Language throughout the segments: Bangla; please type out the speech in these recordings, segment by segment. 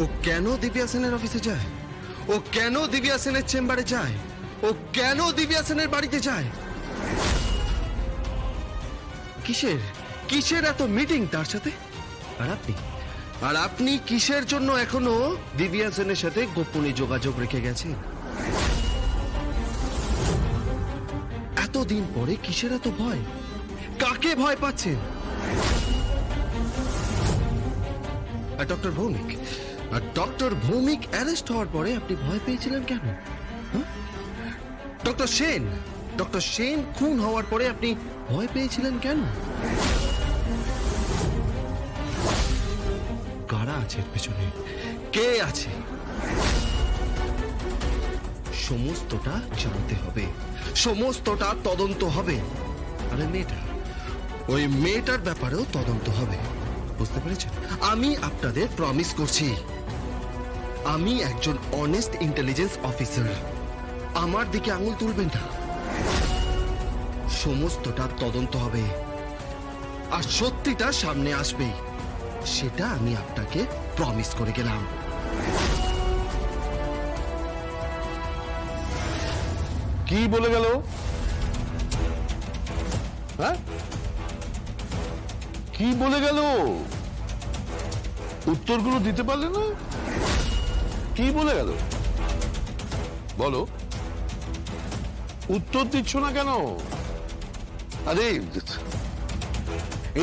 ও কেন দিব্যা সেনের অফিসে যায়? ও কেন দিব্যা সেনের চেম্বারে যায়? ও কেন দিব্যা সেনের বাড়িতে যায়? কিসের কিসের এত মিটিং তার সাথে? আর আপনি কিসের জন্য এখনো দিব্যা সেনের সাথে গোপনে যোগাযোগ রেখে গেছেন? এতদিন পরে কিসের এত ভয়? কাকে ভয় পাচ্ছেন? ডক্টর ভৌমিক অ্যারেস্ট হওয়ার পরে আপনি ভয় পেয়েছিলেন কেন? ডক্টর সেন খুন হওয়ার পরে আপনি ভয় পেয়েছিলেন কেন? কারা আছে পেছনে? কে আছে? সমস্তটা জানতে হবে, সমস্তটা তদন্ত হবে। আরে ওই মেয়েটার ব্যাপারেও তদন্ত হবে। বুঝতে পেরেছেন? আমি আপনাদের প্রমিস করছি, আমি একজন অনেস্ট ইন্টেলিজেন্স অফিসার। আমার দিকে আঙুল তুলবেন না। সমস্তটা তদন্ত হবে আর সত্যিটা সামনে আসবে, সেটা আমি আপনাকে প্রমিস করে গেলাম। কি বলে গেল? হ্যাঁ, কি বলে গেল? উত্তরগুলো দিতে পারলে না? কি বলে গেল বলো? উত্তর দিচ্ছ না কেন? আরে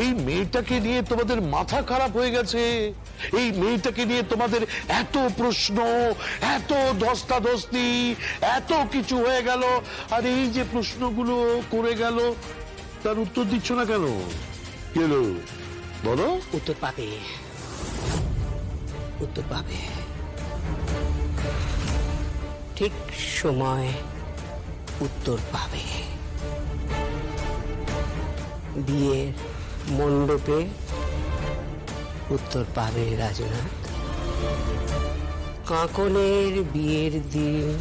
এই মেয়েটাকে নিয়ে তোমাদের মাথা খারাপ হয়ে গেছে। এই মেয়েটাকে নিয়ে তোমাদের এত প্রশ্ন, এত ধস্তাধস্তি, এত কিছু হয়ে গেল, আর এই যে প্রশ্নগুলো করে গেল তার উত্তর দিচ্ছ না কেন? কেন বলো? উত্তর পাবে, উত্তর পাবে। ঠিক সময় উত্তর পাবে। বিয়ের মণ্ডপে উত্তর পাবে রাজনাথ। কাঁকনের বিয়ের দিন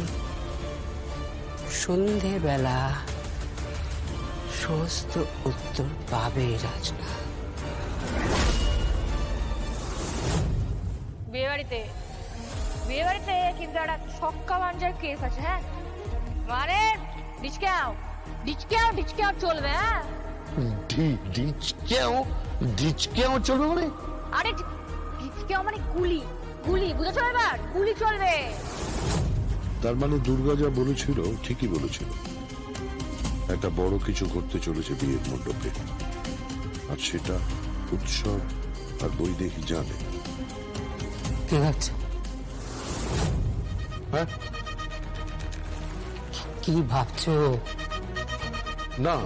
সন্ধেবেলা সমস্ত উত্তর পাবে রাজনাথ। বিয়ে বাড়িতে কিন্তু একটা ছক্কা মাঞ্জার কেস আছে। হ্যাঁ, মানে ডিচকেও চলবে। হ্যাঁ, ডিচকেও চলবে মানে? আরে ডিচকেও মানে গুলি, বুঝেছো? এবার গুলি চলবে। তার মানে দুর্গা যা বলেছিল ঠিকই বলেছিল, একটা বড় কিছু ঘটতে চলেছে বিয়ের মণ্ডপে, আর সেটা উৎসব আর বৈদেহী জানে। কি ভাবছো? হ্যাঁ, কি ভাবছো? না